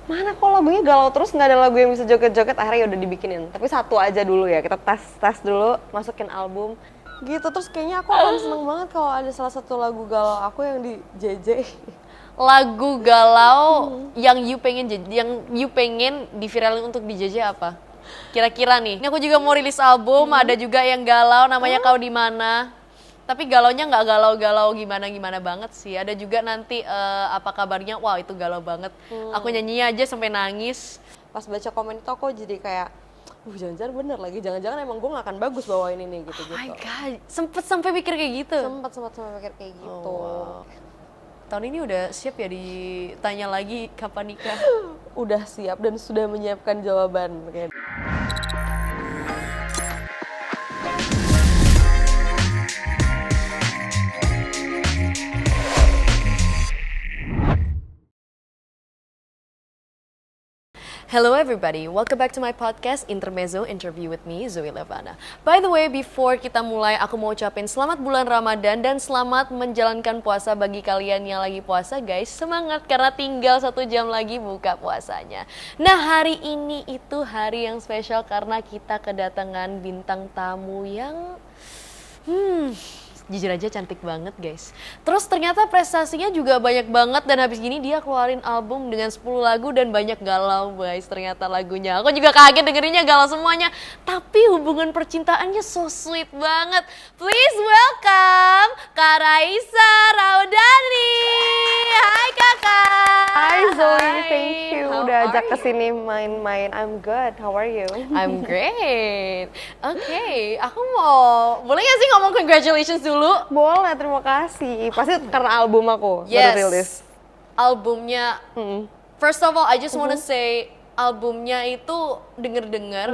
mana kok lagunya galau terus, nggak ada lagu yang bisa joget-joget, akhirnya udah dibikinin. Tapi satu aja dulu ya, kita tes dulu, masukin album gitu. Terus kayaknya aku akan seneng banget kalau ada salah satu lagu galau aku yang di JJ. Lagu galau yang you pengen diviralin untuk di JJ apa? Kira-kira nih. Ini aku juga mau rilis album, ada juga yang galau namanya Kau di Mana. Tapi galaunya nggak galau-galau gimana-gimana banget sih. Ada juga nanti apa kabarnya, wah itu galau banget. Aku nyanyi aja sampai nangis. Pas baca komen itu aku jadi kayak, jangan-jangan bener lagi, jangan-jangan emang gue gak akan bagus bawain ini gitu-gitu. Oh my god, sempet sampai mikir kayak gitu? Sempet mikir kayak gitu. Oh, wow. Tahun ini udah siap ya ditanya lagi kapan nikah? Udah siap dan sudah menyiapkan jawaban. Hello everybody, welcome back to my podcast Intermezzo Interview with me, Zoelevana. By the way, before kita mulai, aku mau ucapin selamat bulan Ramadan dan selamat menjalankan puasa bagi kalian yang lagi puasa guys. Semangat karena tinggal 1 jam lagi buka puasanya. Nah hari ini itu hari yang spesial karena kita kedatangan bintang tamu yang jujur aja cantik banget guys. Terus ternyata prestasinya juga banyak banget dan habis gini dia keluarin album dengan 10 lagu dan banyak galau guys ternyata lagunya. Aku juga kaget dengerinnya galau semuanya. Tapi hubungan percintaannya so sweet banget. Please welcome Kak Raissa Ramadhani. Hai kakak. Hai Zoe, thank you How udah ajak are kesini main-main. I'm good, how are you? I'm great. Oke, aku boleh gak sih ngomong congratulations dulu? Boleh, terima kasih. Pasti karena album aku baru rilis. Albumnya. First of all, I just wanna say albumnya itu denger-dengar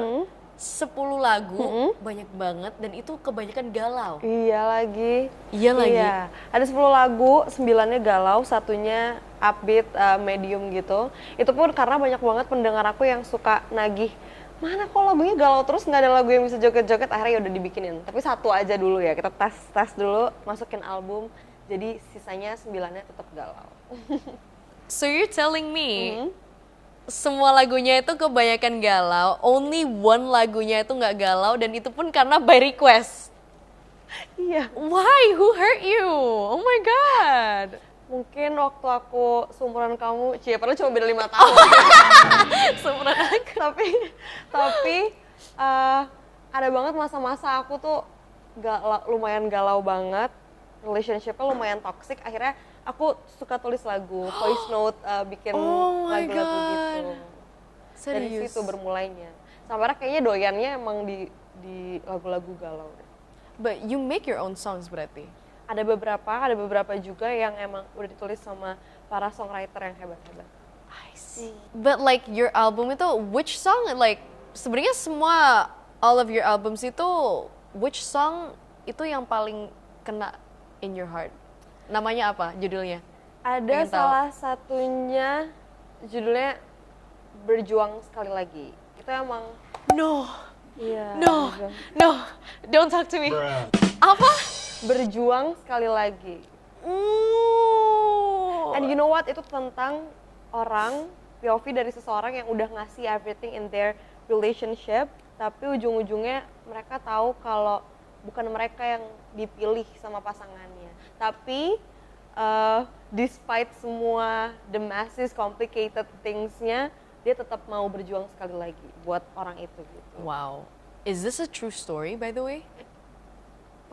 10 lagu, banyak banget dan itu kebanyakan galau. Iya lagi. Iya lagi. Iya. Ada 10 lagu, 9-nya galau, satunya upbeat, medium gitu. Itu pun karena banyak banget pendengar aku yang suka nagih, mana kok lagunya galau terus, nggak ada lagu yang bisa joget-joget, akhirnya udah dibikinin. Tapi satu aja dulu ya, kita tes dulu, masukin album, jadi sisanya 9-nya tetap galau. So you're telling me semua lagunya itu kebanyakan galau, only one lagunya itu nggak galau dan itu pun karena by request? Iya. Why? Who hurt you? Oh my god. Mungkin waktu aku seumuran kamu, padahal cuma beda 5 tahun. Seumuran aku. Tapi ada banget masa-masa aku tuh lumayan galau banget, relationship-nya lumayan toxic, akhirnya aku suka tulis lagu, voice note, bikin lagu-lagu gitu. Dari situ bermulainya. Sampai kayaknya doyannya emang di lagu-lagu galau. But you make your own songs berarti? Ada beberapa juga yang emang udah ditulis sama para songwriter yang hebat-hebat. I see. But like your album itu, which song, like sebenarnya semua, all of your albums itu, which song itu yang paling kena in your heart? Namanya apa judulnya? Ada salah satunya judulnya Berjuang Sekali Lagi. Itu emang Iya. No, don't talk to me. Apa? Berjuang Sekali Lagi. And you know what? Itu tentang orang, POV dari seseorang yang udah ngasih everything in their relationship, tapi ujung-ujungnya mereka tahu kalau bukan mereka yang dipilih sama pasangannya. Tapi despite semua the masses complicated things-nya, dia tetap mau berjuang sekali lagi buat orang itu gitu. Wow. Is this a true story by the way?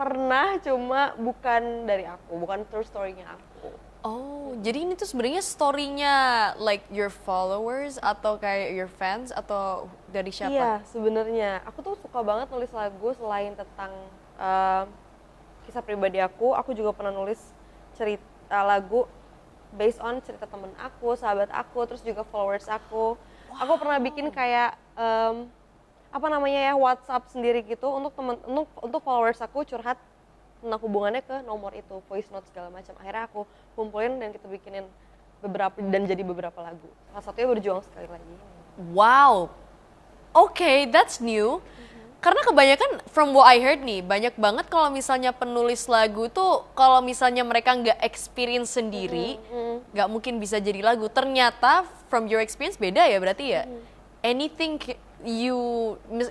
Pernah, cuma bukan dari aku, bukan true story-nya aku. Oh, jadi ini tuh sebenarnya story-nya like your followers atau kayak your fans atau dari siapa? Iya, sebenarnya aku tuh suka banget nulis lagu selain tentang kisah pribadi aku juga pernah nulis lagu based on cerita temen aku, sahabat aku, terus juga followers aku. Wow. Aku pernah bikin kayak WhatsApp sendiri gitu untuk followers aku curhat tentang hubungannya ke nomor itu, voice note segala macam. Akhirnya aku kumpulin dan kita bikinin beberapa lagu. Salah satunya Berjuang Sekali Lagi. Wow. Okay, that's new. Karena kebanyakan from what I heard nih, banyak banget kalau misalnya penulis lagu tuh kalau misalnya mereka nggak experience sendiri, nggak mungkin bisa jadi lagu. Ternyata from your experience beda ya berarti ya. Anything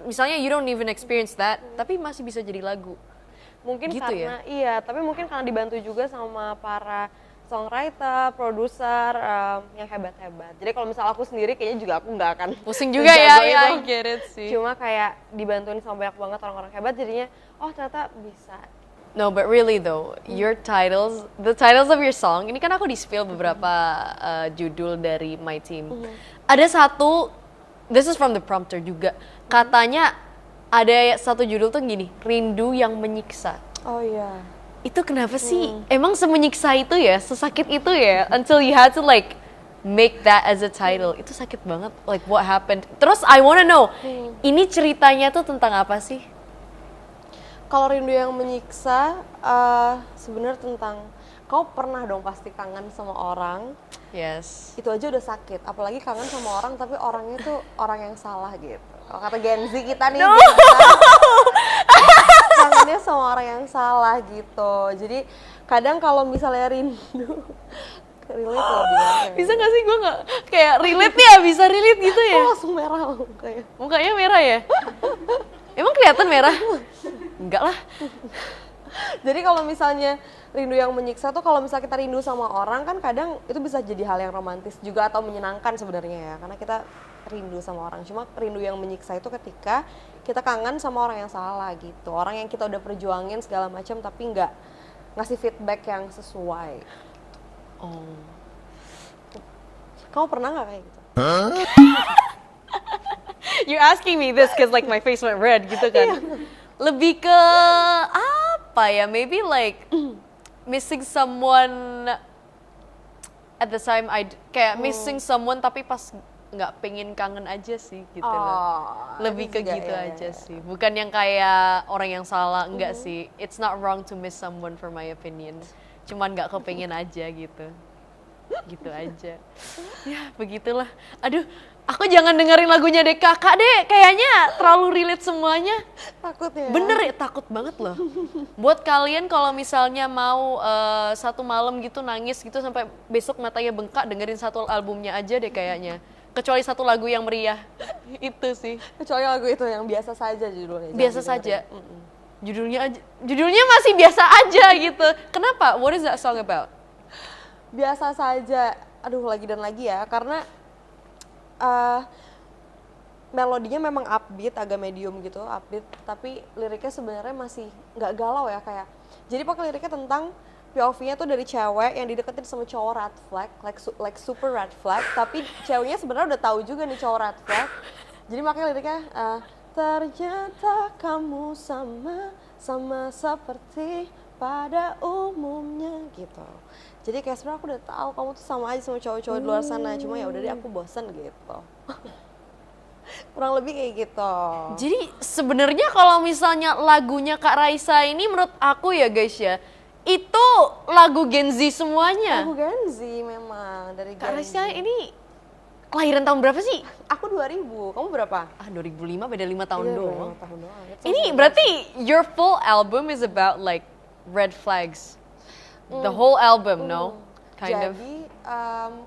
misalnya you don't even experience that, tapi masih bisa jadi lagu. Mungkin gitu karena iya, tapi mungkin karena dibantu juga sama para songwriter, produser yang hebat-hebat. Jadi kalau misal aku sendiri kayaknya juga aku nggak akan pusing juga ya, I itu. get it sih. Cuma kayak dibantuin sama banyak banget orang-orang hebat, jadinya oh ternyata bisa. No, but really though, the titles of your song, ini kan aku di-spill beberapa judul dari my team. Ada satu, this is from the prompter juga, katanya ada satu judul tuh gini, Rindu yang Menyiksa. Oh iya. Itu kenapa sih? Emang semenyiksa itu ya? Sesakit itu ya? Until you had to like make that as a title. Itu sakit banget. Like what happened? Terus I wanna know, ini ceritanya tuh tentang apa sih? Kalau Rindu yang Menyiksa, sebenarnya tentang kau pernah dong pasti kangen sama orang. Yes. Itu aja udah sakit. Apalagi kangen sama orang tapi orangnya tuh orang yang salah gitu. Kalau kata Gen Z kita nih, kangennya sama orang yang salah gitu. Jadi kadang kalau misalnya rindu, relate loh dia. Bisa gak sih gue gak kayak relate nih ya, bisa relate gitu ya? Oh, langsung merah loh mukanya. Mukanya merah ya? Emang kelihatan merah? Enggak lah. Jadi kalau misalnya rindu yang menyiksa tuh kalau misalnya kita rindu sama orang kan kadang itu bisa jadi hal yang romantis juga atau menyenangkan sebenarnya ya. Karena kita rindu sama orang. Cuma rindu yang menyiksa itu ketika kita kangen sama orang yang salah gitu. Orang yang kita udah perjuangin segala macam tapi nggak ngasih feedback yang sesuai. Oh. Kamu pernah nggak kayak gitu? You're asking me this cause like my face went red gitu kan. Lebih ke apa ya? Maybe like missing someone at the time kayak missing someone tapi pas nggak pengen kangen aja sih gitu loh. Lebih ke gitu aja sih. Bukan yang kayak orang yang salah, enggak sih. It's not wrong to miss someone for my opinion. Cuman nggak kepengen aja gitu. Gitu aja. Ya begitulah. Aduh, aku jangan dengerin lagunya deh kakak deh. Kayaknya terlalu relate semuanya. Takut ya? Bener ya, takut banget loh. Buat kalian kalau misalnya mau satu malam gitu nangis gitu sampai besok matanya bengkak, dengerin satu albumnya aja deh kayaknya. Kecuali satu lagu yang meriah. Itu sih. Kecuali lagu itu yang biasa saja judulnya. Biasa saja. Judulnya masih biasa aja gitu. Kenapa? What is that song about? Biasa saja. Aduh, lagi dan lagi ya. Karena melodinya memang upbeat, agak medium gitu, upbeat. Tapi liriknya sebenarnya masih nggak galau ya kayak. Jadi pakai liriknya tentang POV-nya tuh dari cewek yang dideketin sama cowok red flag, like super red flag. Tapi ceweknya sebenarnya udah tahu juga nih cowok red flag. Jadi makanya liriknya ternyata kamu sama seperti pada umumnya gitu. Jadi kayak sebenarnya aku udah tahu kamu tuh sama aja sama cowok-cowok di luar sana. Cuma ya udah deh aku bosen gitu. Kurang lebih kayak gitu. Jadi sebenarnya kalau misalnya lagunya Kak Raissa ini menurut aku ya guys ya, itu lagu Gen Z semuanya. Lagu Gen Z memang dari Gen Z. Kak Raissa ini kelahiran tahun berapa sih? Aku 2000, kamu berapa? 2005, beda 5 tahun doang. 5 tahun doang. Ini berarti your full album is about like red flags. The whole album, no? Jadi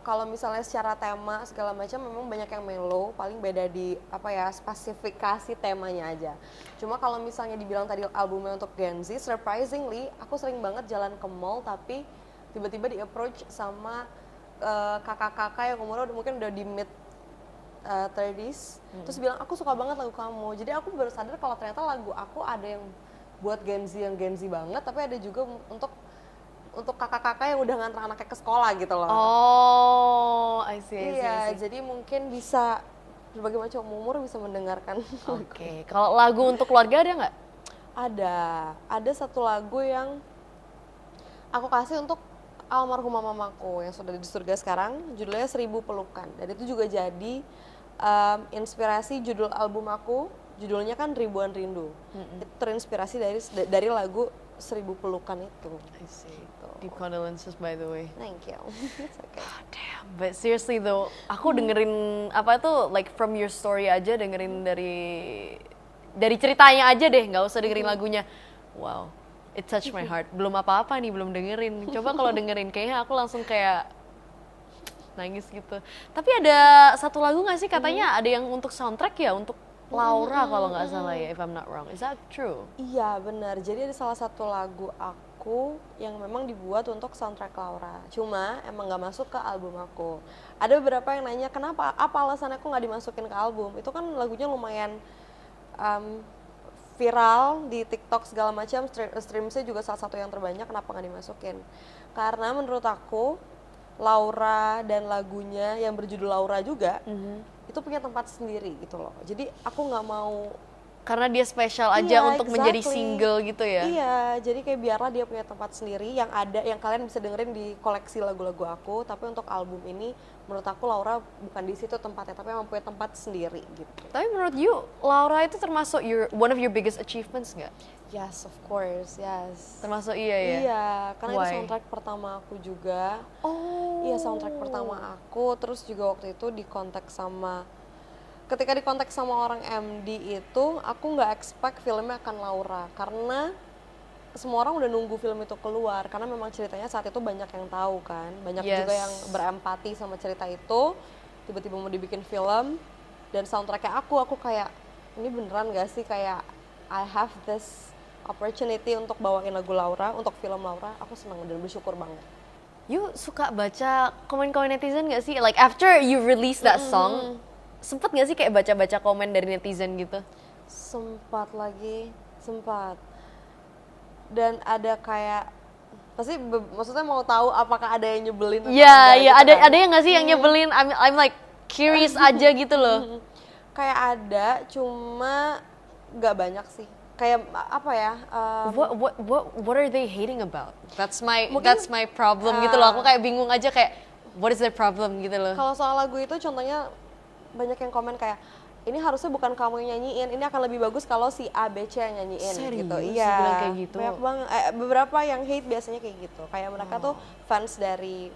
kalau misalnya secara tema segala macam memang banyak yang mellow, paling beda di apa ya spesifikasi temanya aja. Cuma kalau misalnya dibilang tadi albumnya untuk Gen Z, surprisingly aku sering banget jalan ke mall tapi tiba-tiba di approach sama kakak-kakak yang umurnya mungkin udah di mid 30s, terus bilang aku suka banget lagu kamu. Jadi aku baru sadar kalau ternyata lagu aku ada yang buat Gen Z yang Gen Z banget, tapi ada juga untuk kakak-kakak yang udah nganter anaknya ke sekolah gitu loh. Oh, I see. Iya, jadi mungkin bisa berbagai macam umur bisa mendengarkan. Oke, kalau lagu untuk keluarga ada nggak? Ada satu lagu yang aku kasih untuk almarhumah mamaku yang sudah di surga sekarang, judulnya 1000 Pelukan. Dan itu juga jadi inspirasi judul album aku, judulnya kan Ribuan Rindu. Itu terinspirasi dari lagu 1000 Pelukan itu. I see. Deep condolences by the way. Thank you. It's okay. Oh, damn, but seriously though, aku dengerin apa tuh like from your story aja dengerin dari dari ceritanya aja deh, nggak usah dengerin lagunya. Wow, it touched my heart. Belum apa-apa nih, belum dengerin. Coba kalau dengerin kayaknya aku langsung kayak nangis gitu. Tapi ada satu lagu nggak sih katanya ada yang untuk soundtrack ya, untuk Laura kalau nggak salah ya, if I'm not wrong. Is that true? Iya benar. Jadi ada salah satu lagu aku yang memang dibuat untuk soundtrack Laura. Cuma emang nggak masuk ke album aku. Ada beberapa yang nanya kenapa, apa alasannya aku nggak dimasukin ke album? Itu kan lagunya lumayan viral di TikTok segala macam. Streamsnya juga salah satu yang terbanyak. Kenapa nggak dimasukin? Karena menurut aku Laura dan lagunya yang berjudul Laura juga itu punya tempat sendiri gitu loh. Jadi aku nggak mau karena dia spesial aja untuk menjadi single gitu ya. Iya, jadi kayak biarlah dia punya tempat sendiri yang ada, yang kalian bisa dengerin di koleksi lagu-lagu aku. Tapi untuk album ini menurut aku Laura bukan di situ tempatnya, tapi emang punya tempat sendiri gitu. Tapi menurut you Laura itu termasuk one of your biggest achievements nggak? Yes, of course, yes. Termasuk iya ya? Iya, karena Why? itu soundtrack pertama aku juga. Oh. Iya, soundtrack pertama aku. Terus juga waktu itu ketika di kontak sama orang MD itu, aku nggak expect filmnya akan Laura. Karena semua orang udah nunggu film itu keluar. Karena memang ceritanya saat itu banyak yang tahu kan. Banyak juga yang berempati sama cerita itu. Tiba-tiba mau dibikin film. Dan soundtracknya aku kayak, ini beneran gak sih kayak I have this opportunity untuk bawain lagu Laura, untuk film Laura. Aku senang dan bersyukur banget. You suka baca komen-komen netizen gak sih? Like after you release that song, sempet gak sih kayak baca-baca komen dari netizen gitu? Sempat. Dan ada kayak, pasti maksudnya mau tahu apakah ada yang nyebelin atau Iya, gitu ada kan? ada yang nggak sih yang nyebelin? I'm like curious aja gitu loh. Kayak ada, cuma nggak banyak sih. Kayak apa ya? What are they hating about? That's my problem gitu loh. Aku kayak bingung aja kayak what is their problem gitu loh. Kalau soal lagu itu contohnya banyak yang komen kayak ini harusnya bukan kamu yang nyanyiin, ini akan lebih bagus kalau si A, B, C yang nyanyiin. Serius? Gitu. Iya. Bilang kayak gitu? Banyak banget. Beberapa yang hate biasanya kayak gitu. Kayak mereka tuh fans dari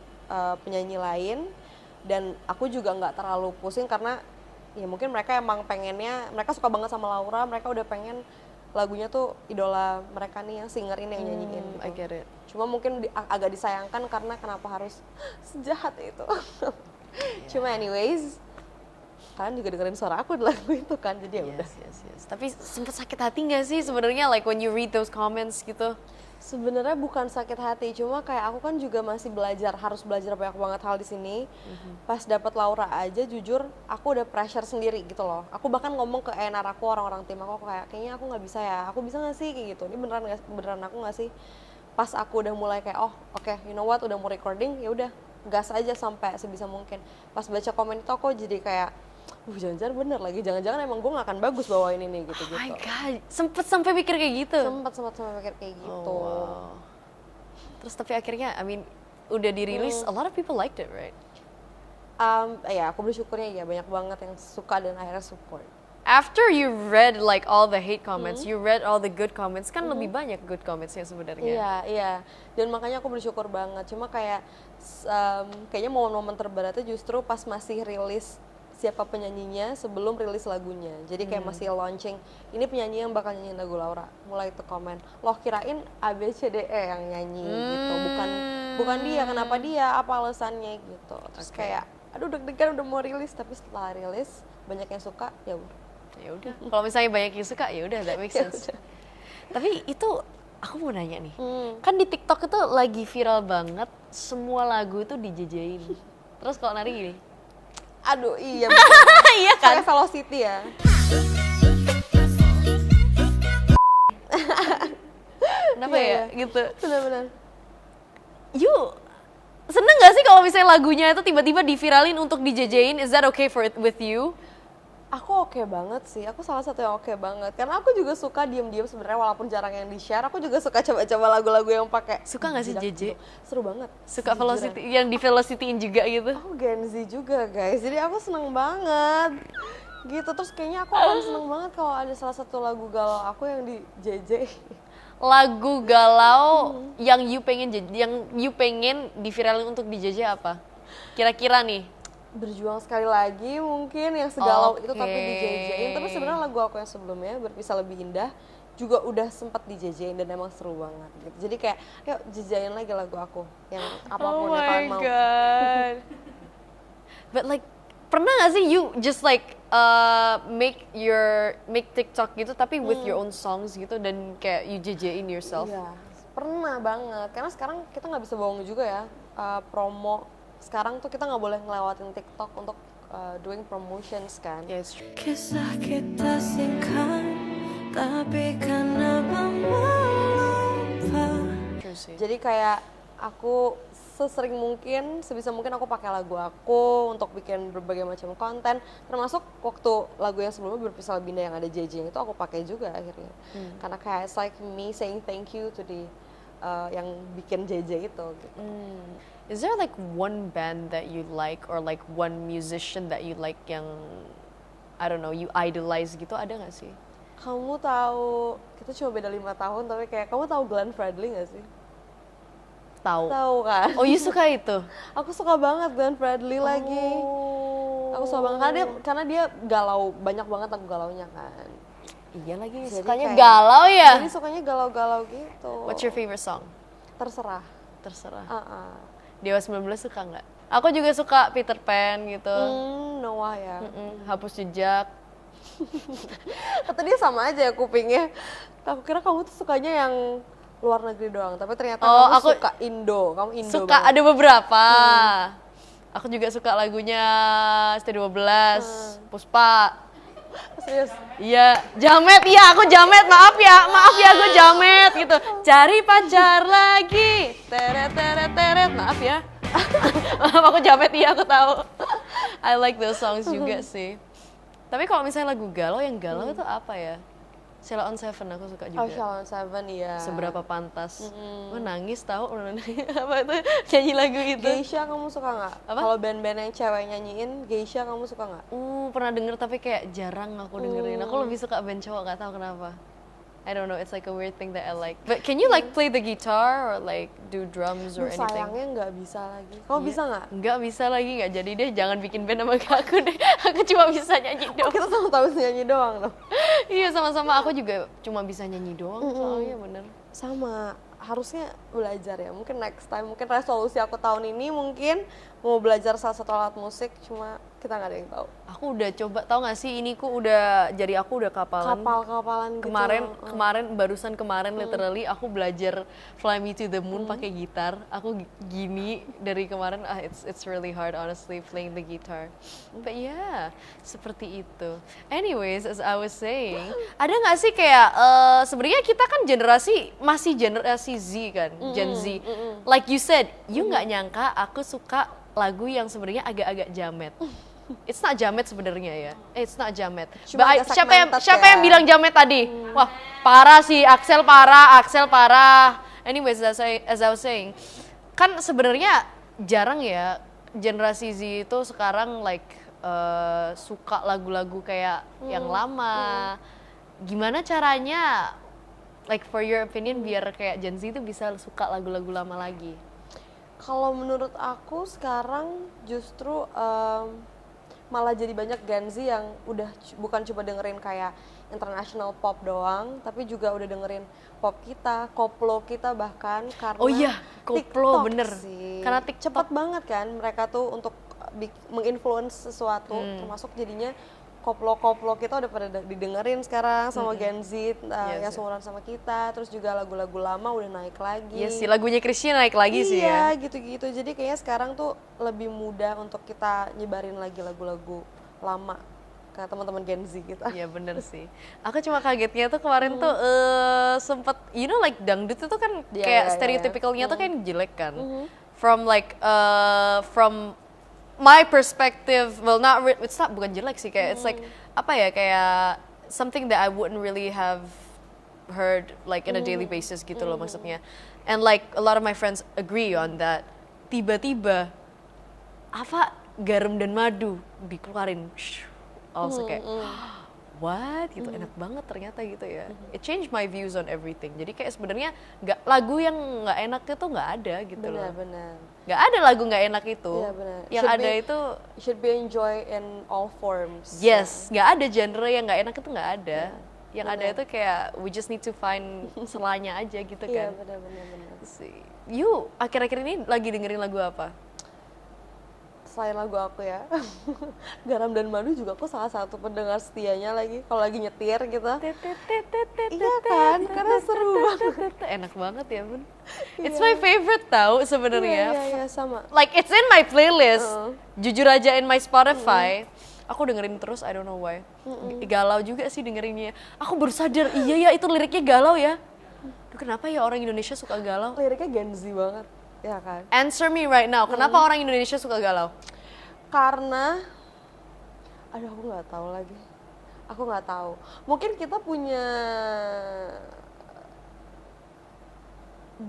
penyanyi lain, dan aku juga nggak terlalu pusing karena ya mungkin mereka emang pengennya, mereka suka banget sama Laura, mereka udah pengen lagunya tuh idola mereka nih yang singer ini yang nyanyiin gitu. I get it. Cuma mungkin agak disayangkan karena kenapa harus sejahat itu. Cuma anyways, kalian juga dengerin suara aku di lagu itu kan, jadi ya udah. Yes. Tapi sempet sakit hati nggak sih sebenarnya like when you read those comments gitu? Sebenarnya bukan sakit hati, cuma kayak aku kan juga masih harus belajar banyak banget hal di sini. Pas dapat Laura aja, jujur aku udah pressure sendiri gitu loh. Aku bahkan ngomong ke A&R aku, orang-orang tim aku kayak, kayaknya aku nggak bisa ya. Aku bisa nggak sih kayak gitu? Ini beneran aku nggak sih? Pas aku udah mulai kayak, oke, you know what, udah mau recording, ya udah gas aja sampai sebisa mungkin. Pas baca komen itu aku jadi kayak, jangan-jangan bener lagi, jangan-jangan emang gue gak akan bagus bawain ini gitu-gitu. Oh my god, sempet sampai mikir kayak gitu? Sempet mikir kayak gitu. Oh, wow. Terus tapi akhirnya, udah dirilis, a lot of people liked it, right? Ya aku bersyukurnya ya banyak banget yang suka dan akhirnya support. After you read like all the hate comments, you read all the good comments, kan lebih banyak good comments-nya sebenarnya. Iya. Dan makanya aku bersyukur banget. Cuma kayak, kayaknya momen-momen terberatnya justru pas masih rilis siapa penyanyinya sebelum rilis lagunya. Jadi kayak masih launching, ini penyanyi yang bakal nyanyiin lagu Laura. Mulai itu komen, loh kirain A, B, C, D, E yang nyanyi gitu. Bukan dia, kenapa dia, apa alasannya gitu. Terus kayak, aduh deg-degan udah mau rilis, tapi setelah rilis banyak yang suka, ya udah. Kalau misalnya banyak yang suka, ya udah, that makes sense. Tapi itu aku mau nanya nih, kan di TikTok itu lagi viral banget, semua lagu itu dijejein. Terus kalau Nari gini, aduh iya betul. iya kan? Kayak Velocity ya. Kenapa ya? Gitu. Benar-benar. You seneng gak sih kalau misalnya lagunya itu tiba-tiba diviralin untuk dijejein? Is that okay with you? Aku oke banget sih, aku salah satu yang oke banget. Karena aku juga suka diem-diem sebenarnya walaupun jarang yang di-share. Aku juga suka coba-coba lagu-lagu yang pakai. Suka gak sih JJ? Seru banget. Suka Velocity, yang di Velocity-in juga gitu? Aku Gen Z juga guys, jadi aku seneng banget. Gitu, terus kayaknya aku akan seneng banget kalau ada salah satu lagu galau aku yang di JJ. Lagu galau yang you pengen diviralin untuk di JJ apa? Kira-kira nih? Berjuang sekali lagi mungkin yang segalau itu tapi Oke. di-JJ-in. Tapi sebenarnya lagu aku yang sebelumnya Berpisah Lebih Indah juga udah sempat di-JJ-in dan emang seru banget gitu. Jadi kayak yuk JJ-in lagi lagu aku yang apapun yang kalian mau. God. But like pernah gak sih you just like make TikTok gitu tapi with your own songs gitu dan kayak you JJ-in yourself? Iya, pernah banget. Karena sekarang kita nggak bisa bohong juga ya, promo. Sekarang tuh kita nggak boleh ngelewatin TikTok untuk doing promotions kan. Yes. Kisah kita singkat, tapi karena melupa. True sih. Jadi kayak aku sesering mungkin, sebisa mungkin aku pakai lagu aku untuk bikin berbagai macam konten. Termasuk waktu lagu yang sebelumnya Berpisah Lebih Indah yang ada JJ itu aku pakai juga akhirnya. Karena kayak it's like me saying thank you to the yang bikin JJ itu gitu. Is there like one band that you like or like one musician that you like yang I don't know you idolize gitu, ada nggak sih? Kamu tahu, kita cuma beda 5 tahun tapi kayak kamu tahu Glenn Fredly nggak sih? Tahu. Tahu kan? Oh, you suka itu? Aku suka banget Glenn Fredly lagi. Aku suka banget karena dia galau, banyak banget lagu galaunya kan. Iya lagi, Jadi sukanya kayak- galau ya? Jadi sukanya galau-galau gitu. What's your favorite song? Terserah. Terserah. Dewa Dewa 19 suka nggak? Aku juga suka Peter Pan gitu. Noah ya. Hapus jejak. Kata dia sama aja ya kupingnya. Aku kira kamu tuh sukanya yang luar negeri doang, tapi ternyata Oh, kamu aku suka Indo. Kamu Indo Suka, banget. ada beberapa. Aku juga suka lagunya ST12, Puspa. Serius. Iya, jamet, iya aku jamet, maaf ya aku jamet gitu. Cari pacar lagi, teret teret teret, maaf ya. Maaf aku jamet, iya aku tahu. I like those songs juga sih. Tapi kalau misalnya lagu galau, yang galau itu apa ya? Sheila on Seven aku suka juga. Oh, Shalom Seven iya. Seberapa pantas. Gue nangis tau, apa itu nyanyi lagu itu. Geisha kamu suka nggak? Apa? Kalau band-band yang cewek nyanyiin Geisha kamu suka nggak? Pernah denger tapi kayak jarang aku dengerin. Aku lebih suka band cowok, gak tahu kenapa. I don't know, it's like a weird thing that I like. But can you like play the guitar or like do drums or anything? Sayangnya nggak bisa lagi. Kamu bisa nggak? Nggak bisa lagi, nggak jadi deh. Jangan bikin band sama aku deh. Aku cuma bisa nyanyi doang. Kita sama tahu nyanyi doang loh. Iya sama-sama, aku juga cuma bisa nyanyi doang soalnya bener. Sama, harusnya belajar ya. Mungkin next time, mungkin resolusi aku tahun ini mungkin mau belajar salah satu alat musik, cuma kita nggak ada yang tahu. Aku udah coba, tau gak sih, ini ku udah, jadi aku udah kapalan. Kapal-kapalan gitu. Barusan kemarin literally aku belajar Fly Me to the Moon pakai gitar. Aku gini dari kemarin, it's really hard honestly playing the guitar. But yeah, seperti itu. Anyways, as I was saying, ada nggak sih kayak sebenarnya kita kan masih generasi Z kan, Gen Z. Like you said, you nggak nyangka aku suka lagu yang sebenarnya agak-agak jamet. It's not jamet sebenarnya ya. It's not jamet. Cuma agak segmented Siapa ya. yang bilang jamet tadi? Wah, parah sih, Axel parah. Anyways, as I was saying, kan sebenarnya jarang ya generasi Z itu sekarang like suka lagu-lagu kayak yang lama. Gimana caranya like for your opinion biar kayak Gen Z itu bisa suka lagu-lagu lama lagi? Kalau menurut aku sekarang justru malah jadi banyak Gen Z yang udah bukan cuma dengerin kayak international pop doang, tapi juga udah dengerin pop kita, koplo kita bahkan karena Oh iya, koplo, TikTok bener. sih. Karena TikTok. Cepet banget kan mereka tuh untuk menginfluence sesuatu, termasuk jadinya koplo-koplo kita udah pada didengerin sekarang sama Gen Z yang seumuran sama kita, terus juga lagu-lagu lama udah naik lagi. Iya sih, lagunya Chrisye naik lagi sih ya. Iya, gitu-gitu. Jadi kayaknya sekarang tuh lebih mudah untuk kita nyebarin lagi lagu-lagu lama ke teman-teman Gen Z kita. Iya bener sih. Aku cuma kagetnya tuh kemarin tuh sempet, you know like dangdut itu kan kayak stereotypicalnya tuh kan jelek kan. From like, from my perspective, well it's not bukan jelek sih, kayak it's like, apa ya, kayak something that I wouldn't really have heard like in a daily basis gitu loh maksudnya. And like a lot of my friends agree on that. Tiba-tiba, apa garam dan madu dikeluarin. Also kayak, what gitu, enak banget ternyata gitu ya. It changed my views on everything. Jadi kayak sebenarnya lagu yang nggak enak itu nggak ada gitu loh. Benar. Nggak ada lagu nggak enak itu. Iya benar. Yang ada itu should be enjoy in all forms. yes, nggak ada genre yang nggak enak itu nggak ada. Yang ada benar. itu kayak we just need to find selanya aja gitu Iya kan. benar. You akhir-akhir ini lagi dengerin lagu apa? Selain lagu aku ya, Garam dan Madu juga aku salah satu pendengar setianya lagi kalau lagi nyetir gitu. Iya kan, karena seru banget. Enak banget ya bun. It's my favorite tau sebenarnya. Iya sama. Like it's in my playlist. Jujur aja in my Spotify. Aku dengerin terus, I don't know why. Galau juga sih dengerinnya. Aku baru sadar, iya ya itu liriknya galau ya. Duh, kenapa ya orang Indonesia suka galau? Liriknya Gen Z banget, ya kan? Answer me right now, kenapa orang Indonesia suka galau? Karena, aduh aku nggak tahu lagi. Aku nggak tahu. Mungkin kita punya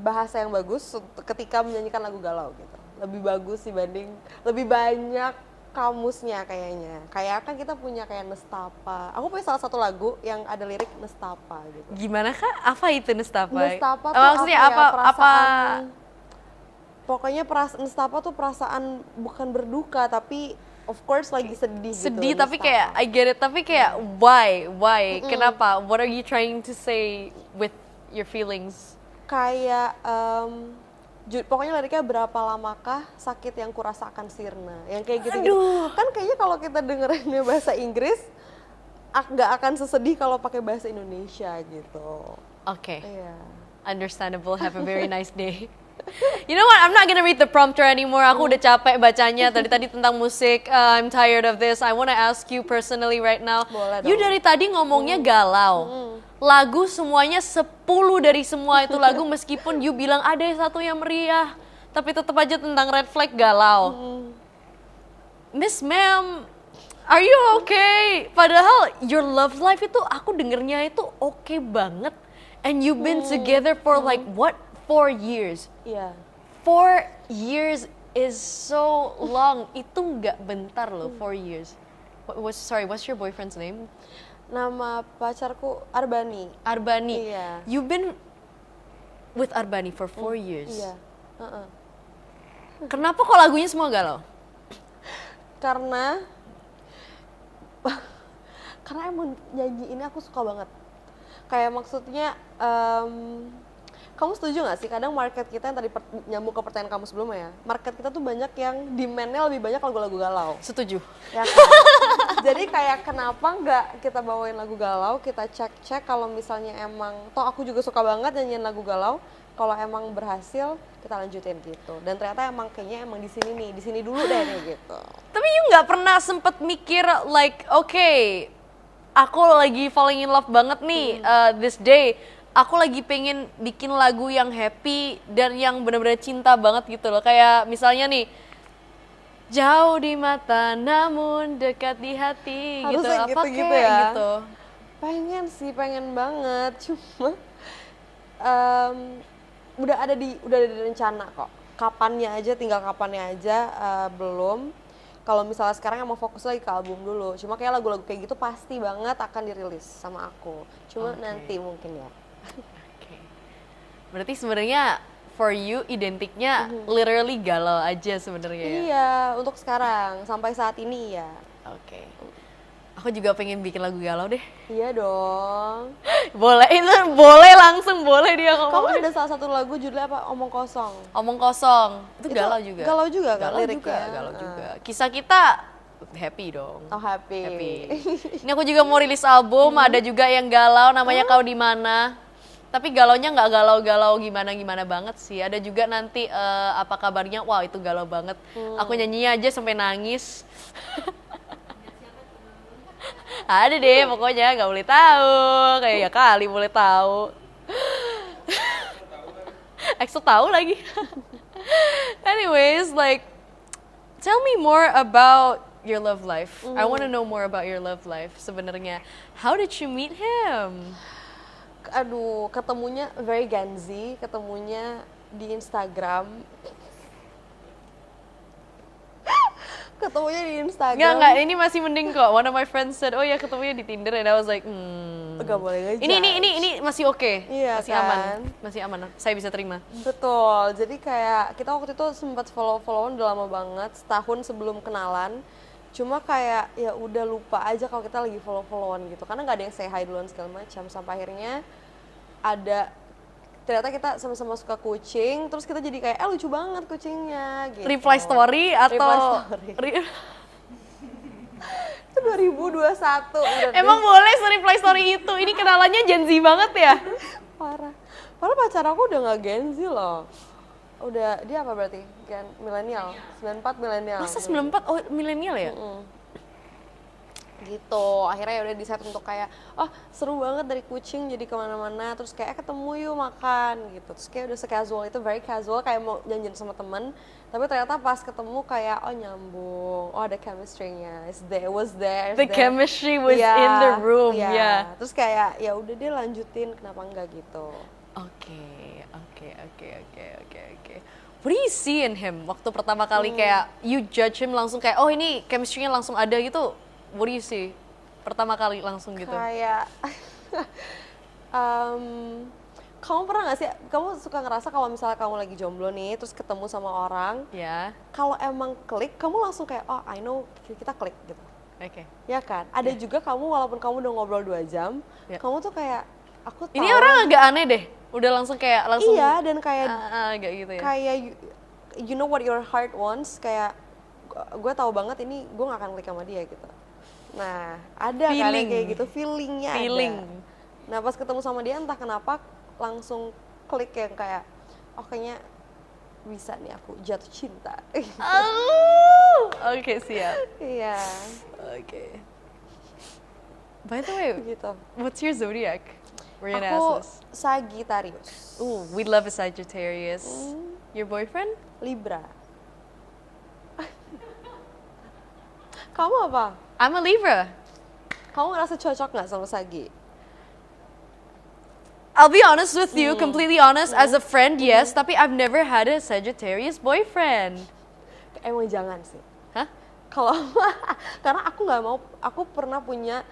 bahasa yang bagus ketika menyanyikan lagu galau gitu. Lebih bagus dibanding, lebih banyak kamusnya kayaknya. Kayak kan kita punya kayak Nestapa. Aku punya salah satu lagu yang ada lirik Nestapa gitu. Gimana kak? Apa itu Nestapa? Nestapa tuh maksudnya apa ya, apa? Pokoknya Nestapa tuh perasaan bukan berduka tapi of course lagi sedih gitu. Sedih tapi Nestapa. kayak I get it tapi kayak why? Kenapa? What are you trying to say with your feelings? Kayak pokoknya liriknya berapa lamakah sakit yang kurasakan sirna, yang kayak gitu. Kan kayaknya kalau kita dengerinnya bahasa Inggris nggak akan sesedih kalau pakai bahasa Indonesia gitu. Oke. Iya. Understandable. Have a very nice day. You know what? I'm not gonna read the prompter anymore. Aku udah capek bacanya tadi tentang musik. I'm tired of this. I wanna ask you personally right now. Boleh You dong. dari tadi ngomongnya galau. Lagu semuanya 10 dari semua itu lagu meskipun you bilang ada satu yang meriah. Tapi tetap aja tentang red flag galau. Miss Ma'am, are you okay? Padahal your love life itu aku dengernya itu oke banget. And you've been together for like what? 4 years. Iya. 4 years is so long. Itu nggak bentar loh, 4 years. What's your boyfriend's name? Nama pacarku Arbani. Arbani. Iya. You've been with Arbani for 4 years. Iya. Kenapa kok lagunya semua galau? Karena emang nyanyi ini aku suka banget. Kayak maksudnya kamu setuju gak sih kadang market kita yang tadi nyambung ke pertanyaan kamu sebelumnya ya, market kita tuh banyak yang demand-nya lebih banyak lagu-lagu galau. Setuju. Ya kan? Jadi kayak kenapa nggak kita bawain lagu galau, kita cek kalau misalnya emang, toh aku juga suka banget nyanyiin lagu galau, kalau emang berhasil kita lanjutin gitu. Dan ternyata emang kayaknya emang di sini dulu deh nih gitu. Tapi you nggak pernah sempet mikir like, okay, aku lagi falling in love banget nih this day. Aku lagi pengen bikin lagu yang happy dan yang benar-benar cinta banget gitu loh. Kayak misalnya nih, jauh di mata namun dekat di hati. Harusnya gitu. Apa gitu kayak ya? gitu? Pengen banget. Cuma udah ada di rencana kok. Tinggal kapannya aja belum. Kalau misalnya sekarang emang fokus lagi ke album dulu. Cuma kayak lagu-lagu kayak gitu pasti banget akan dirilis sama aku. Cuma nanti mungkin ya. Berarti sebenarnya for you identiknya literally galau aja sebenarnya ya? Iya, untuk sekarang sampai saat ini ya. Oke. Aku juga pengen bikin lagu galau deh. Iya dong. Boleh, itu boleh langsung boleh dia ngomong. Kamu ada salah satu lagu judulnya apa? Omong Kosong. Omong kosong. Itu galau juga. Galau juga kan Galau liriknya. juga, galau juga. Kisah kita happy dong. Oh, happy. Ini aku juga mau rilis album, ada juga yang galau namanya Kau di Mana. Tapi galaunya nggak galau-galau gimana-gimana banget sih. Ada juga nanti apa kabarnya, wah itu galau banget. Aku nyanyinya aja sampai nangis. Ada deh pokoknya, nggak boleh tahu. Kayak ya kali boleh tahu. EXO tahu lagi. Anyways, like tell me more about your love life. I want to know more about your love life sebenarnya. How did you meet him? Aduh, ketemunya very Gen Z, ketemunya di Instagram. Ketemunya di Instagram. Enggak, ini masih mending kok. One of my friends said, oh ya ketemunya di Tinder, and I was like, Gak boleh ngejudge. Ini masih oke. Iya, masih kan? aman. Masih aman. Saya bisa terima. Betul, jadi kayak kita waktu itu sempat follow-followan udah lama banget, setahun sebelum kenalan. Cuma kayak ya udah lupa aja kalau kita lagi follow-followan gitu, karena nggak ada yang say hi duluan segala macam. Sampai akhirnya ternyata kita sama-sama suka kucing, terus kita jadi kayak lucu banget kucingnya gitu. Reply story atau Reply story. Itu 2021 berarti. Emang boleh reply story itu? Ini kenalannya Gen Z banget ya? Parah. Padahal pacar aku udah nggak Gen Z loh. Udah, dia apa berarti? Milenial, 94 milenial. Masa 94? Oh, milenial ya? Gitu, akhirnya ya udah decide untuk kayak, oh seru banget dari kucing jadi kemana-mana, terus kayak ketemu yuk makan gitu. Terus kayak udah se-casual itu, very casual, kayak mau janjian sama temen. Tapi ternyata pas ketemu kayak, oh nyambung, oh ada chemistry-nya, it was there. The chemistry was in the room, yeah. Terus kayak, ya udah dia lanjutin, kenapa enggak gitu. Oke. What do you see in him? Waktu pertama kali kayak you judge him langsung kayak, oh ini chemistry-nya langsung ada gitu. What do you see? Pertama kali langsung gitu. Kayak, kamu pernah gak sih, kamu suka ngerasa kalau misalnya kamu lagi jomblo nih, terus ketemu sama orang, Ya. kalau emang klik, kamu langsung kayak, oh I know kita klik gitu. Oke. Ya kan? Ada juga kamu walaupun kamu udah ngobrol 2 jam, kamu tuh kayak, aku tahu. Ini orang agak aneh deh. Udah langsung kayak Iya, dan kayak agak gitu ya. kayak you know what your heart wants, kayak gue tahu banget ini gue gak akan klik sama dia gitu. Nah, ada kan yang kayak gitu, feelingnya ada. Nah, pas ketemu sama dia entah kenapa langsung klik yang kayak, oh kayaknya bisa nih aku jatuh cinta. Oke, siap. Iya. Oke. By the way, Gitu. what's your zodiac? We're gonna Aku ask this. Sagittarius. Ooh, we love a Sagittarius. Your boyfriend? Libra. Kamu apa? I'm a Libra. Kamu ngerasa cocok nggak sama Sagi? I'll be honest with you, completely honest. As a friend, yes. Tapi I've never had a Sagittarius boyfriend. Emang jangan sih. Hah? Kalau karena aku nggak mau. Aku pernah punya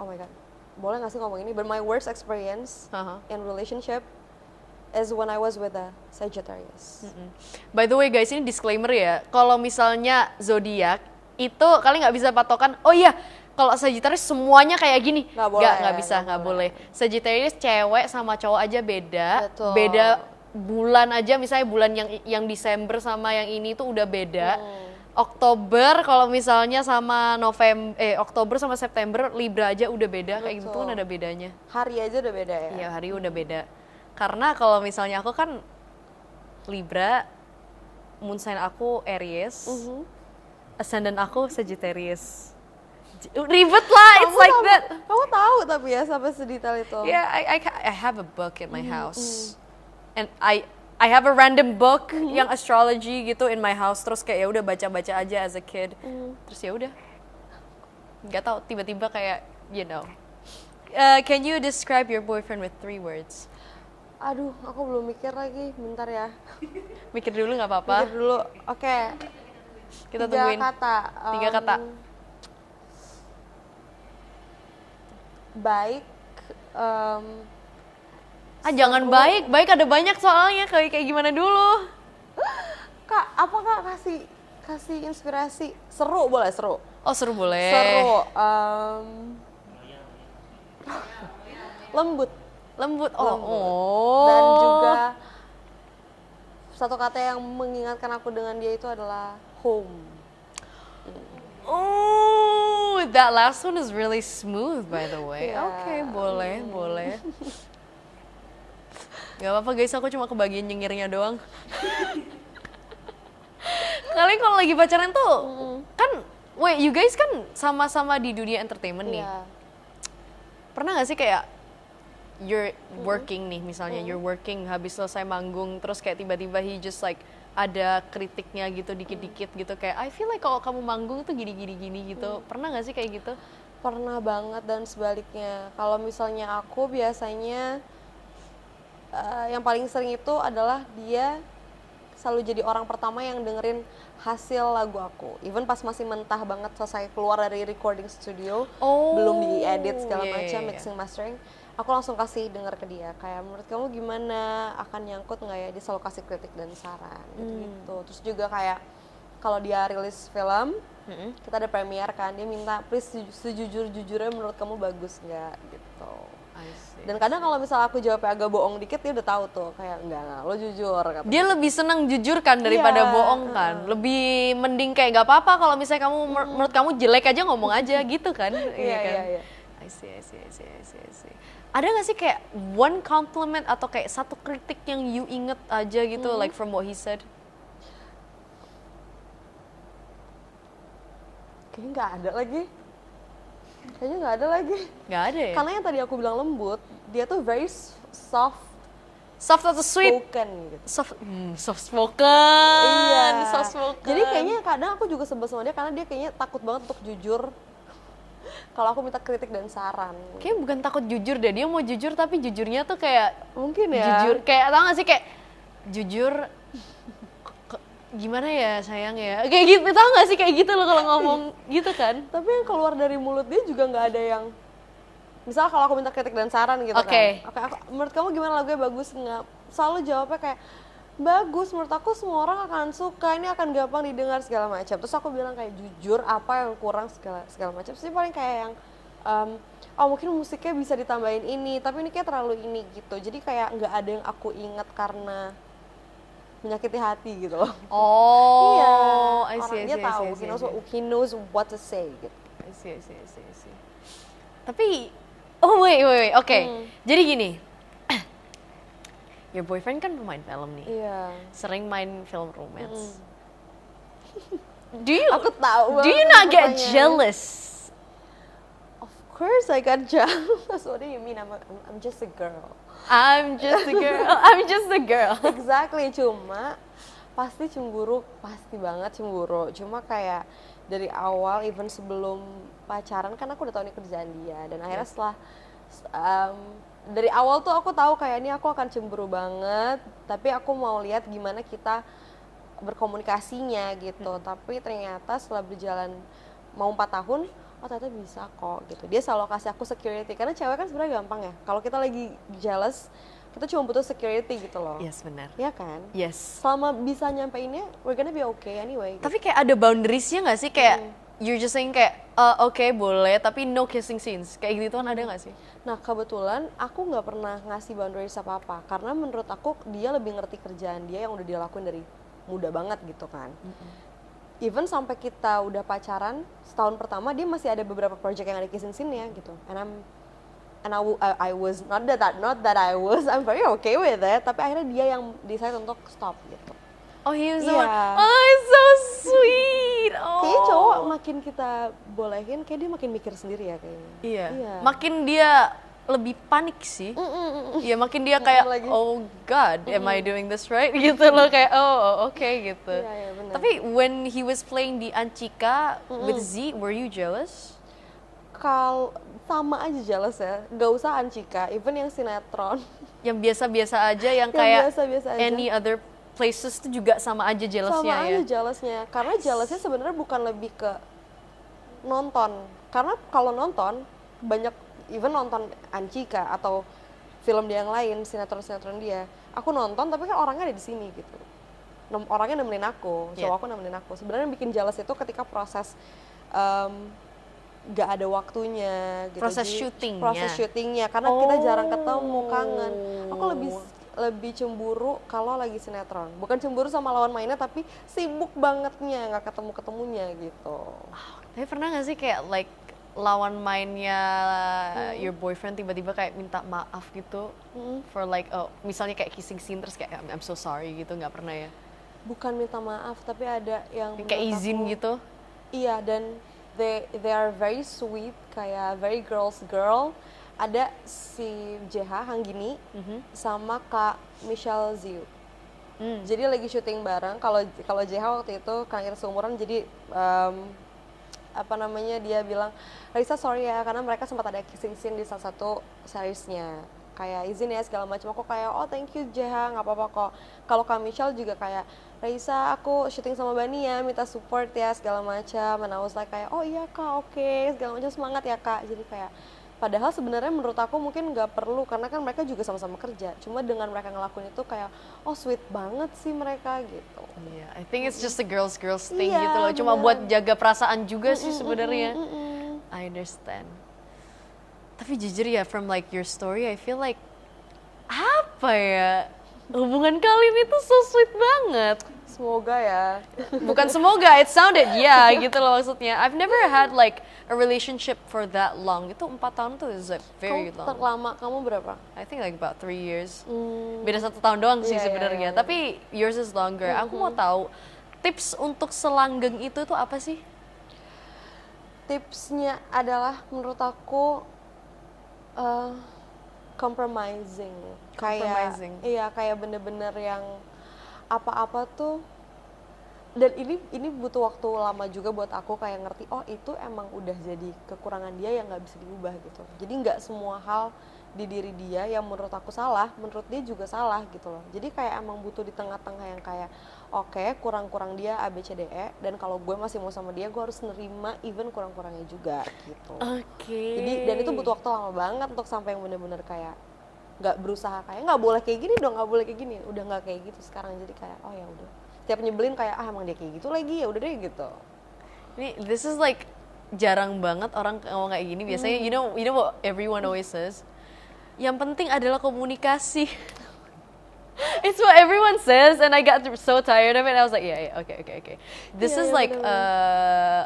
oh my god, boleh nggak sih ngomong ini? But my worst experience in relationship is when I was with a Sagittarius. By the way guys, ini disclaimer ya. Kalau misalnya zodiak itu kalian nggak bisa patokan. Oh iya, kalau Sagittarius semuanya kayak gini. Nggak boleh. Nggak bisa, nggak boleh. Sagittarius cewek sama cowok aja beda. Betul. Beda bulan aja, misalnya bulan yang Desember sama yang ini tuh udah beda. Oktober kalau misalnya sama Oktober sama September Libra aja udah beda. Kayak gitu kan ada bedanya. Hari aja udah beda ya? Iya, hari udah beda. Karena kalau misalnya aku kan Libra, moon sign aku Aries, ascendant aku Sagittarius. Ribet lah, it's like that. Kamu tahu tapi ya sampai sedetail itu? Yeah, I have a book in my house. And I have a random book yang astrology gitu in my house, terus kayak ya udah baca-baca aja as a kid. Terus ya udah. Nggak tahu tiba-tiba kayak you know. Can you describe your boyfriend with 3 words? Aduh, aku belum mikir lagi. Bentar ya. Mikir dulu nggak apa-apa. Mikir dulu. Oke. Kita tungguin. 3 kata. 3 kata. Baik. Jangan baik. Baik ada banyak soalnya. Kayak gimana dulu? Kak, apa Kak kasih inspirasi? Seru boleh, seru. Oh, seru boleh. Seru. Lembut. Lembut. Dan juga satu kata yang mengingatkan aku dengan dia itu adalah home. Oh, that last one is really smooth by the way. Yeah. Oke, boleh. Gak apa-apa guys, aku cuma kebagian nyengirnya doang. Kalian kalau lagi pacaran tuh, kan, you guys kan sama-sama di dunia entertainment nih. Yeah. Pernah gak sih kayak, you're working nih misalnya, you're working habis selesai manggung, terus kayak tiba-tiba he just like, ada kritiknya gitu dikit-dikit gitu, kayak I feel like kalau kamu manggung tuh gini-gini gitu. Pernah gak sih kayak gitu? Pernah banget, dan sebaliknya. Kalau misalnya aku biasanya yang paling sering itu adalah dia selalu jadi orang pertama yang dengerin hasil lagu aku. Even pas masih mentah banget selesai keluar dari recording studio, belum diedit segala macam, mixing mastering, aku langsung kasih denger ke dia kayak menurut kamu gimana, akan nyangkut nggak ya. Dia selalu kasih kritik dan saran gitu. Terus juga kayak kalau dia rilis film, kita ada premiere kan, dia minta please sejujur-jujurnya menurut kamu bagus nggak gitu. Dan kadang kalau misalnya aku jawabnya agak bohong dikit, dia udah tahu tuh kayak enggak lo jujur kata dia gitu. Lebih senang jujur kan daripada bohong kan. Lebih mending kayak nggak apa-apa kalau misalnya kamu menurut kamu jelek aja ngomong aja gitu kan. Iya. I see. Ada nggak sih kayak one compliment atau kayak satu kritik yang you inget aja gitu like from what he said? Kayaknya nggak ada lagi. Nggak ada ya? Karena yang tadi aku bilang lembut, dia tuh very soft atau sweet? Spoken gitu. Soft spoken. Iya. Soft spoken. Jadi kayaknya kadang aku juga sebel sama dia karena dia kayaknya takut banget untuk jujur kalau aku minta kritik dan saran. Kayaknya bukan takut jujur deh, dia mau jujur tapi jujurnya tuh kayak mungkin ya. Jujur kayak tau gak sih kayak jujur gimana ya sayang ya, kayak gitu, tau gak sih kayak gitu loh kalau ngomong gitu kan. Tapi yang keluar dari mulut dia juga nggak ada yang, misalnya kalau aku minta kritik dan saran gitu kan, menurut kamu gimana lagunya bagus nggak, selalu jawabnya kayak bagus, menurut aku semua orang akan suka, ini akan gampang didengar segala macam. Terus aku bilang kayak jujur apa yang kurang segala macam sih, paling kayak yang mungkin musiknya bisa ditambahin ini tapi ini kayak terlalu ini gitu. Jadi kayak nggak ada yang aku ingat karena menyakiti hati gitu loh. Iya, dia tahu, he knows what to say gitu. I see. Tapi, wait, oke. Jadi gini, your boyfriend kan pemain film nih. Iya. Sering main film romance. Aku tahu. Do you not get jealous? Of course I got jealous. What do you mean? I'm just a girl. I'm just a girl. Exactly, cuma pasti cemburu, pasti banget cemburu. Cuma kayak dari awal, even sebelum pacaran kan aku udah tahu ini kerjaan dia. Dan akhirnya setelah dari awal tuh aku tahu kayak ini aku akan cemburu banget. Tapi aku mau lihat gimana kita berkomunikasinya gitu. Tapi ternyata setelah berjalan mau 4 tahun, ternyata bisa kok gitu. Dia selalu kasih aku security, karena cewek kan sebenarnya gampang ya. Kalau kita lagi jealous, kita cuma butuh security gitu loh. Yes, benar. Iya kan? Yes. Selama bisa nyampeinnya, we're gonna be okay anyway. Gitu. Tapi kayak ada boundariesnya nggak sih? Kayak you're just saying kayak, okay, boleh, tapi no kissing scenes. Kayak gitu kan ada nggak sih? Nah, kebetulan aku nggak pernah ngasih boundaries apa-apa. Karena menurut aku, dia lebih ngerti kerjaan dia yang udah dia lakuin dari muda banget gitu kan. Even sampai kita udah pacaran setahun pertama, dia masih ada beberapa project yang ada kissing scene-nya gitu. I was not that I was, I'm very okay with it. Tapi akhirnya dia yang decide untuk stop gitu. Oh, he was the one. Oh, it's so sweet. Oh. Kayaknya cowok makin kita bolehin, kayak dia makin mikir sendiri ya kayaknya. Iya. Makin dia lebih panik sih. Iya, makin dia kayak oh God, am I doing this right? Gitu loh, kayak okay gitu. Iya, benar. Tapi when he was playing di Anchika with Z, were you jealous? Kalau sama aja jealous ya, gak usah Anchika, even yang sinetron. Yang biasa-biasa aja, yang kayak biasa-biasa aja. Any other places tuh juga sama aja jealousnya ya? Sama aja jealousnya, karena jealousnya sebenarnya bukan lebih ke nonton. Karena kalau nonton, banyak, even nonton Anchika atau film dia yang lain, sinetron-sinetron dia, aku nonton tapi kan orangnya ada di sini gitu. Orangnya nemenin aku, cowok aku nemenin aku. Sebenarnya yang bikin jealous itu ketika proses gak ada waktunya gitu. Proses syutingnya, karena kita jarang ketemu, kangen. Aku lebih cemburu kalau lagi sinetron. Bukan cemburu sama lawan mainnya, tapi sibuk bangetnya, gak ketemu-ketemunya gitu. Tapi pernah gak sih kayak like lawan mainnya your boyfriend tiba-tiba kayak minta maaf gitu for like misalnya kayak kissing scene terus kayak I'm so sorry gitu, nggak pernah ya? Bukan minta maaf, tapi ada yang kayak izin gitu. Iya, dan they are very sweet, kayak very girl. Ada si JH Hanggini sama Kak Michelle Ziu. Jadi lagi syuting bareng. Kalau JH waktu itu kan kita seumuran, jadi dia bilang, Raissa sorry ya, karena mereka sempat ada kissing scene di salah satu seriesnya. kayak izin ya segala macam. Aku kayak oh thank you JH, nggak apa-apa kok. Kalau Kak Michelle juga kayak Raissa, aku syuting sama Bani ya, minta support ya segala macam. And I was like kayak oh iya Kak, oke, segala macam, semangat ya Kak. Jadi kayak padahal sebenarnya menurut aku mungkin nggak perlu karena kan mereka juga sama-sama kerja. Cuma dengan mereka ngelakuin itu kayak oh sweet banget sih mereka gitu. Yeah, I think it's just a girls thing Iya, gitu loh. Cuma bener. buat jaga perasaan juga sih sebenarnya. I understand. Tapi jujur ya, from like your story, I feel like apa ya, hubungan kalian itu so sweet banget. Semoga ya. Bukan semoga, it sounded gitu loh maksudnya. I've never had like a relationship for that long. Itu 4 tahun tuh is like very long. Terlama kamu berapa? I think like about 3 years. Beda 1 tahun doang sih sebenarnya. Yeah. Tapi yours is longer. Aku mau tahu tips untuk selanggeng itu tuh apa sih? Tipsnya adalah menurut aku compromising. Compromising. Iya, kayak bener-bener yang apa-apa tuh, dan ini butuh waktu lama juga buat aku kayak ngerti oh itu emang udah jadi kekurangan dia yang nggak bisa diubah gitu. Jadi nggak semua hal di diri dia yang menurut aku salah, menurut dia juga salah gitu loh. Jadi kayak emang butuh di tengah-tengah yang kayak oke, kurang-kurang dia A B C D E, dan kalau gue masih mau sama dia gue harus nerima even kurang-kurangnya juga gitu. Jadi dan itu butuh waktu lama banget untuk sampai yang bener-bener kayak nggak berusaha kayak nggak boleh kayak gini dong, nggak boleh kayak gini, udah nggak kayak gitu sekarang. Jadi kayak oh ya udah, tiap nyebelin kayak emang dia kayak gitu lagi, ya udah deh gitu. Ini this is like jarang banget orang ngomong kayak gini. Biasanya you know what everyone always says, yang penting adalah komunikasi. It's what everyone says, and I got so tired of it. I was like, yeah, okay. This is like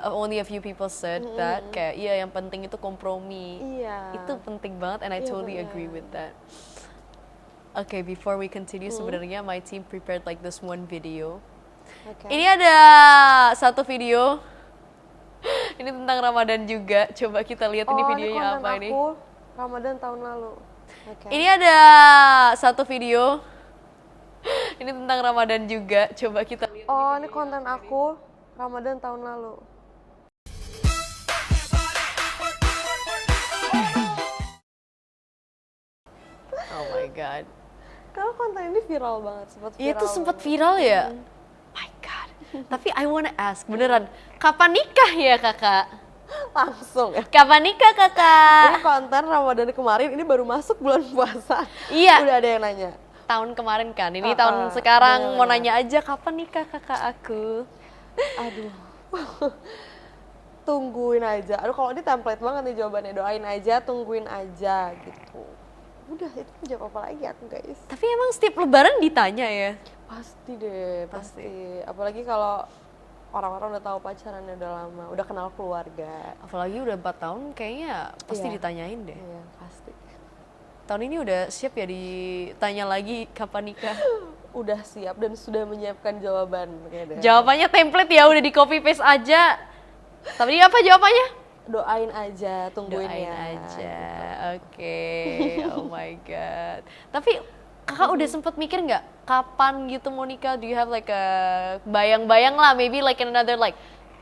only a few people said that. Kayak yang penting itu kompromi. Iya. Itu penting banget, and I totally agree with that. Okay, before we continue, sebenarnya my team prepared like this one video. Okay. Ini ada satu video. Ini tentang Ramadan juga. Coba kita lihat ini videonya apa ini. Aku Ramadan tahun lalu. Okay. Ini ada satu video. Ini tentang Ramadan juga. Coba kita lihat. Oh, ini konten aku Ramadan tahun lalu. Oh my god. Kalau konten ini viral banget, sempat viral. Iya tuh sempat viral ya. My god. Tapi I wanna ask, beneran, kapan nikah ya kakak? Langsung ya. Kapan nikah kakak? Ini konten Ramadan kemarin, ini baru masuk bulan puasa. Iya. Udah ada yang nanya. Tahun kemarin kan, ini tahun sekarang bener. mau nanya aja kapan nikah kakak aku. Aduh. Tungguin aja. Aduh kalau ini template banget nih jawabannya, doain aja, tungguin aja gitu. Udah, itu jawab apa lagi aku guys. Tapi emang setiap lebaran ditanya ya? Pasti deh, pasti. Apalagi kalau orang-orang udah tahu pacarannya udah lama, udah kenal keluarga. Apalagi udah 4 tahun kayaknya pasti Iya. ditanyain deh. Iya, pasti. Tahun ini udah siap ya ditanya lagi kapan nikah? Udah siap dan sudah menyiapkan jawaban kayaknya. Jawabannya template ya, udah di copy paste aja. Tapi apa jawabannya? Doain aja, tungguin Doain ya. aja, oke. Oh my god. Tapi kakak udah sempet mikir nggak kapan gitu mau nikah? Do you have like a bayang-bayang lah, maybe like another like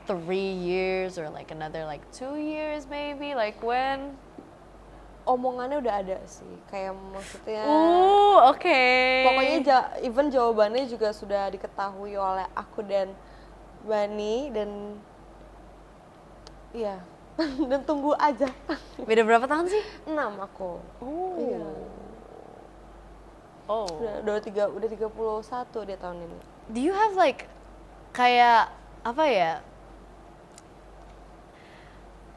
3 years or like another like 2 years maybe, like when? Omongannya udah ada sih, kayak maksudnya. Oke. Pokoknya even jawabannya juga sudah diketahui oleh aku dan Bani dan iya. Dan tunggu aja. Beda berapa tahun sih? 6 aku. Iya. Udah 31 dia tahun ini. Do you have like kayak apa ya?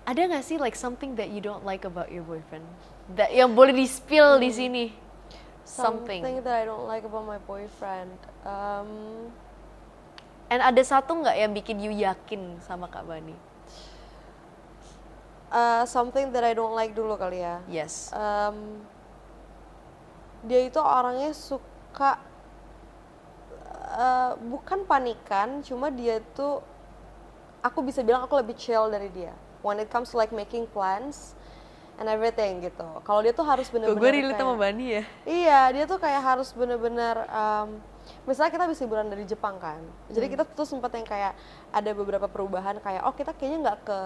Ada nggak sih like something that you don't like about your boyfriend? That yang boleh di-spill di sini? Something that I don't like about my boyfriend. And ada satu nggak yang bikin you yakin sama Kak Bani? Something that I don't like dulu kali ya. Yes. Dia itu orangnya suka bukan panikan, cuma dia tuh aku bisa bilang aku lebih chill dari dia. When it comes to like making plans and everything gitu. Kalau dia tuh harus bener-bener Gue relate sama Bani ya? Iya, dia tuh kayak harus bener-bener misalnya kita habis liburan dari Jepang kan. Jadi kita tuh sempat yang kayak ada beberapa perubahan kayak oh kita kayaknya nggak ke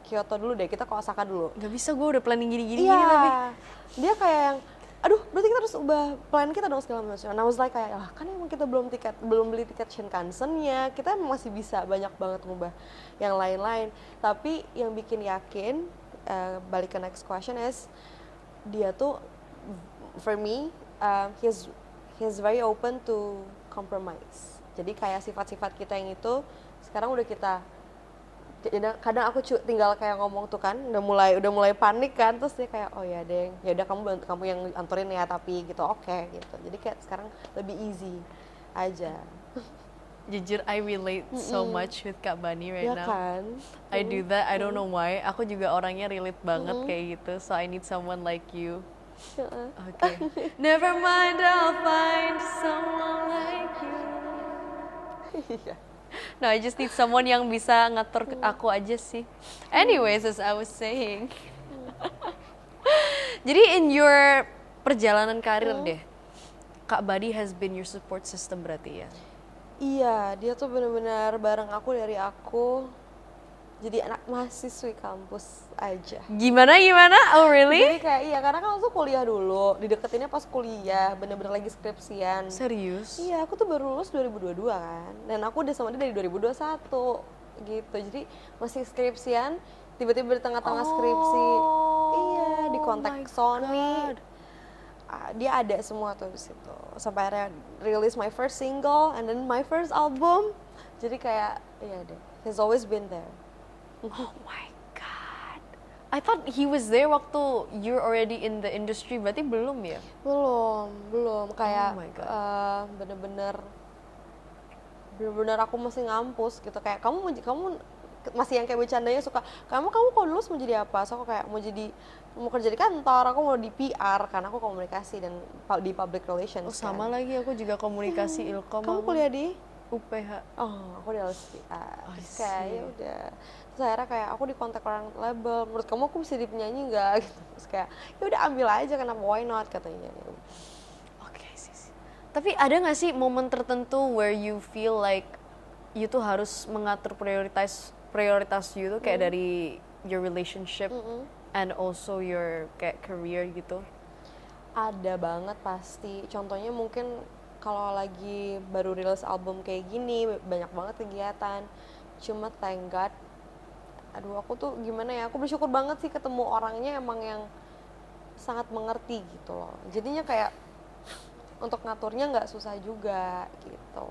Kyoto dulu deh, kita ke Osaka dulu. Gak bisa, gue udah planning gini-gini Iya, tapi dia kayak yang aduh berarti kita harus ubah plan kita dong segala macam. Nah, I was like kayak kan emang kita belum beli tiket Shinkansen-nya, kita masih bisa banyak banget ngubah yang lain-lain. Tapi yang bikin yakin, balik ke next question is, dia tuh for me he's very open to compromise. Jadi kayak sifat-sifat kita yang itu sekarang udah kita, kadang aku tinggal kayak ngomong tuh kan, udah mulai panik kan, terus dia kayak oh ya deng, ya udah kamu yang anterin ya tapi gitu, oke gitu. Jadi kayak sekarang lebih easy aja. Jujur, I relate so much with Kak Bani right Ya now. kan? I do that, I don't know why. Aku juga orangnya relate banget kayak gitu. So I need someone like you. Okay. Never mind, I'll find someone like you. No, I just need someone yang bisa ngatur aku aja sih. Anyways, as I was saying. Jadi in your perjalanan karir deh, Kak Badi has been your support system berarti ya? Iya, dia tuh benar-benar bareng aku dari aku jadi anak mahasiswi kampus aja. Gimana? Oh really? Jadi kayak iya, karena kan aku tuh kuliah dulu, dideketinnya pas kuliah, bener-bener lagi skripsian. Serius? Iya, aku tuh baru lulus 2022 kan, dan aku udah sama dia dari 2021 gitu. Jadi masih skripsian, tiba-tiba di tengah-tengah skripsi, iya di kontak Sony, dia ada semua tuh di situ. Sampai akhirnya release my first single and then my first album. Jadi kayak iya deh, he's always been there. Oh my god. I thought he was there waktu you're already in the industry, berarti belum ya? Belum. Kayak Oh my God. bener-bener aku masih ngampus gitu. Kayak kamu masih yang kayak bercandanya suka, kamu kalau lulus mau jadi apa? So aku kayak mau kerja di kantor, aku mau di PR karena aku komunikasi dan di public relations. Oh sama lagi, aku juga komunikasi ilkom. Kamu kuliah di UPH. Oh, aku di LSPR. I Terus kayak see. ya udah. Terus akhirnya kayak aku di kontak orang label. Menurut kamu aku bisa jadi penyanyi nggak? Gitu. Terus kayak ya udah ambil aja, kenapa why not katanya. Oke sih. Tapi ada nggak sih momen tertentu where you feel like you tuh harus mengatur prioritas you tuh kayak dari your relationship and also your kayak career gitu? Ada banget pasti. Contohnya mungkin kalau lagi baru rilis album kayak gini, banyak banget kegiatan. Cuma thank God, aduh aku tuh gimana ya, aku bersyukur banget sih ketemu orangnya emang yang sangat mengerti gitu loh. Jadinya kayak untuk ngaturnya nggak susah juga gitu.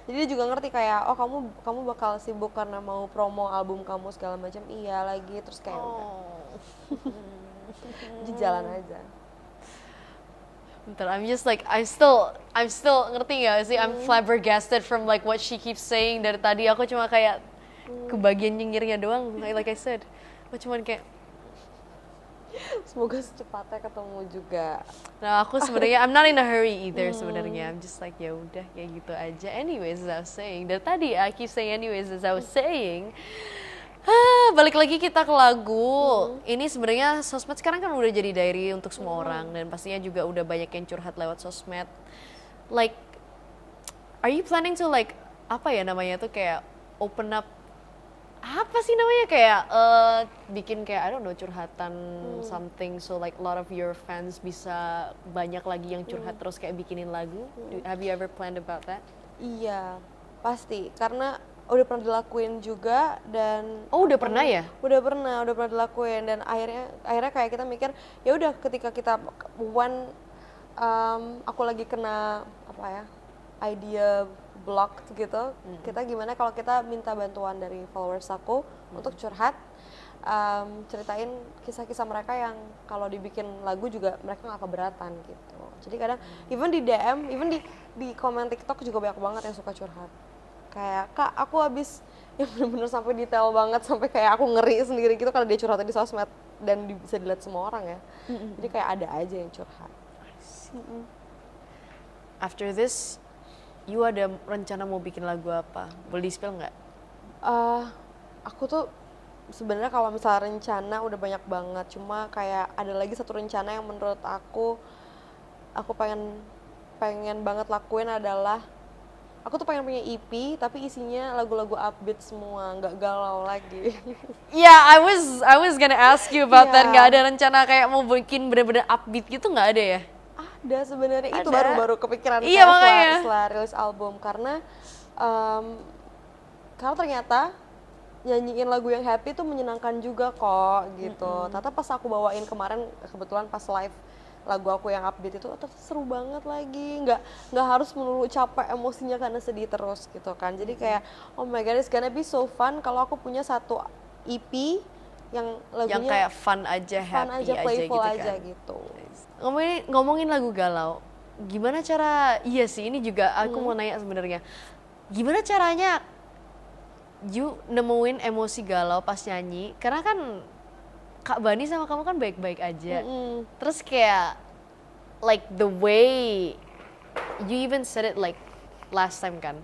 Jadi dia juga ngerti kayak, oh kamu bakal sibuk karena mau promo album kamu segala macam, iya lagi, terus kayak udah. Jadi jalan aja. Bentar, I'm just like I'm still ngerti nggak sih? I'm flabbergasted from like what she keeps saying dari tadi. Aku cuma kayak kebagian nyengirnya doang, like I said. Aku cuma kayak Semoga secepatnya ketemu juga. nah aku sebenarnya I'm not in a hurry either sebenarnya. I'm just like ya udah kayak gitu aja. Anyways, as I was saying dari tadi I keep saying anyways as I was saying. Balik lagi kita ke lagu. Ini sebenarnya sosmed sekarang kan udah jadi diary untuk semua orang dan pastinya juga udah banyak yang curhat lewat sosmed. Like, are you planning to like apa ya namanya tuh kayak open up apa sih namanya kayak bikin kayak I don't know curhatan something so like a lot of your fans bisa banyak lagi yang curhat terus kayak bikinin lagu. Have you ever planned about that? Iya, pasti. Karena udah pernah dilakuin juga dan Oh udah pernah ya? Udah pernah dilakuin dan akhirnya kayak kita mikir ya udah ketika kita aku lagi kena apa ya idea block gitu, kita gimana kalau kita minta bantuan dari followers aku untuk curhat, ceritain kisah-kisah mereka yang kalau dibikin lagu juga mereka nggak keberatan gitu. Jadi kadang even di DM, even di komen TikTok juga banyak banget yang suka curhat. Kayak kak aku habis yang bener-bener sampai detail banget sampai kayak aku ngeri sendiri gitu karena dia curhatnya di sosmed dan bisa dilihat semua orang ya. Jadi kayak ada aja yang curhat. After this, you ada rencana mau bikin lagu apa? Boleh di-spill nggak? Aku tuh sebenarnya kalau misalnya rencana udah banyak banget. Cuma kayak ada lagi satu rencana yang menurut aku pengen banget lakuin adalah aku tuh pengen punya EP tapi isinya lagu-lagu upbeat semua, nggak galau lagi. Yeah, I was gonna ask you about that. Iya. Nggak ada rencana kayak mau bikin bener-bener upbeat gitu, nggak ada ya? Ada sebenarnya, itu Ada. baru kepikiran Iya, saya makanya. setelah rilis album karena ternyata nyanyiin lagu yang happy tuh menyenangkan juga kok gitu. Ternyata pas aku bawain kemarin kebetulan pas live lagu aku yang upbeat itu ternyata seru banget lagi, nggak harus melulu capek emosinya karena sedih terus gitu kan. Jadi kayak oh my god it's gonna be so fun kalau aku punya satu EP yang lagunya Yang kayak fun aja, happy aja playful gitu aja kan. gitu. Ngomongin lagu galau, gimana cara, iya sih ini juga aku mau nanya sebenarnya. Gimana caranya you nemuin emosi galau pas nyanyi? Karena kan Kak Bani sama kamu kan baik-baik aja. Terus kayak like the way you even said it like last time kan.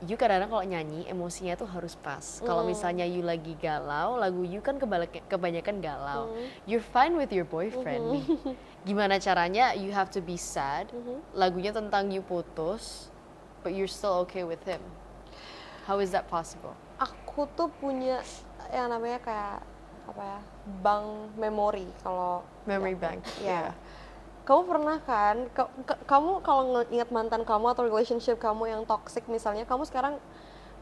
You kadang-kadang kalau nyanyi emosinya tuh harus pas. Kalau misalnya you lagi galau, lagu you kan kebanyakan galau. You're fine with your boyfriend nih. Gimana caranya you have to be sad, lagunya tentang you putus, but you're still okay with him. How is that possible? Aku tuh punya yang namanya kayak apa ya, bank memori kalau Memory bank. ya. Kamu pernah kan, kamu kalau ingat mantan kamu atau relationship kamu yang toxic misalnya, kamu sekarang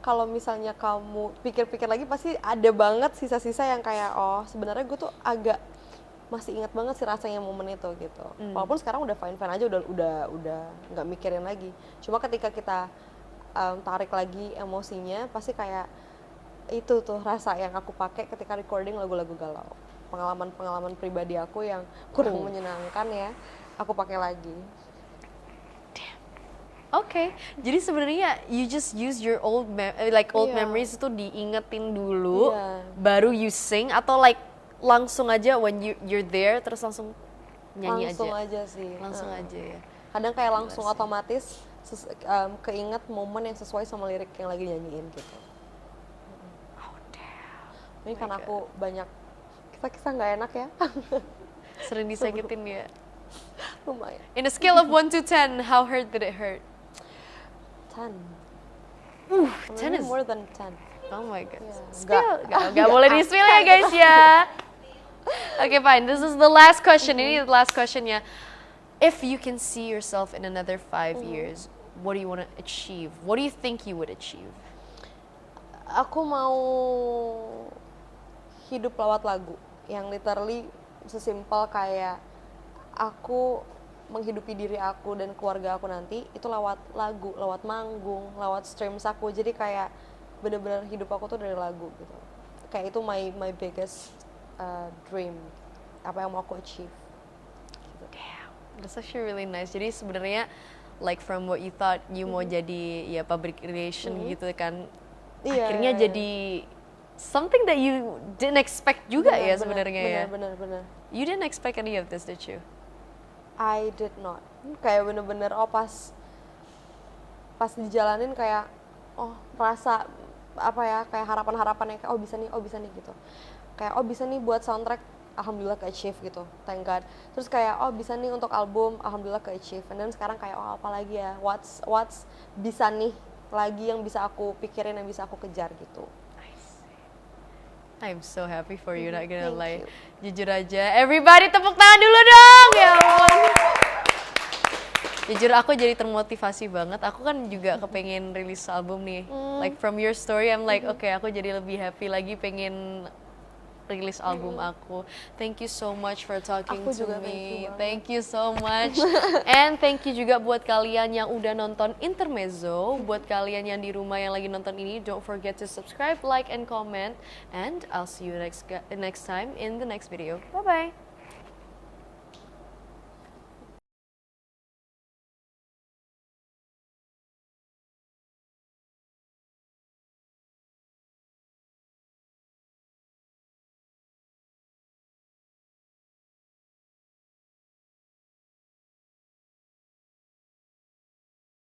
kalau misalnya kamu pikir-pikir lagi pasti ada banget sisa-sisa yang kayak oh sebenarnya gue tuh agak masih ingat banget sih rasanya momen itu gitu. Walaupun sekarang udah fine-fine aja, udah nggak mikirin lagi. Cuma ketika kita tarik lagi emosinya, pasti kayak itu tuh rasa yang aku pakai ketika recording lagu-lagu galau. Pengalaman pribadi aku yang kurang menyenangkan ya, aku pakai lagi. Oke, jadi sebenarnya you just use your old memories itu diingetin dulu, baru you sing atau like langsung aja when you're there terus langsung nyanyi Langsung aja. aja sih. Langsung aja ya. Kadang kayak langsung otomatis keinget momen yang sesuai sama lirik yang lagi nyanyiin gitu. Oh damn. Ini karena aku banyak kisah-kisah nggak enak ya. Sering disakitin ya. Lumayan. In a scale of 1 to 10, how hurt did it hurt? 10. 10 is more than 10. Oh my god. Yeah. Nggak boleh di-spill ya guys ya. Okay fine, this is the last question. Ini the last questionnya. If you can see yourself in another 5 years, what do you want to achieve? What do you think you would achieve? Aku mau hidup lewat lagu yang literally sesimpel kayak aku menghidupi diri aku dan keluarga aku nanti itu lewat lagu, lewat manggung, lewat streams aku. Jadi kayak bener-bener hidup aku tuh dari lagu gitu. Kayak itu my biggest dream, apa yang mau aku achieve. Gitu. Damn, that's actually really nice. Jadi sebenarnya like from what you thought you mau jadi ya public relation gitu kan, akhirnya jadi something that you didn't expect juga ya sebenarnya ya. Bener. You didn't expect any of this, did you? I did not. Kayak bener-bener pas dijalanin kayak rasa apa ya, kayak harapan-harapan yang kayak bisa nih gitu. Kayak bisa nih buat soundtrack, alhamdulillah ke achieve gitu, thank God. Terus kayak bisa nih untuk album, alhamdulillah ke achieve. And then sekarang kayak apa lagi ya, what's bisa nih lagi yang bisa aku pikirin, yang bisa aku kejar gitu. I'm so happy for you, not gonna Thank lie. you. Jujur aja, everybody tepuk tangan dulu dong, ya ampun. Jujur aku jadi termotivasi banget. Aku kan juga kepengen rilis album nih. Like from your story, I'm like, okay, aku jadi lebih happy lagi pengen rilis album aku. Thank you so much for talking Aku to juga me. thank Thank you you so much. And thank you juga buat kalian yang udah nonton Intermezzo. Buat kalian yang di rumah yang lagi nonton ini, don't forget to subscribe, like, and comment. And I'll see you next time in the next video. Bye-bye.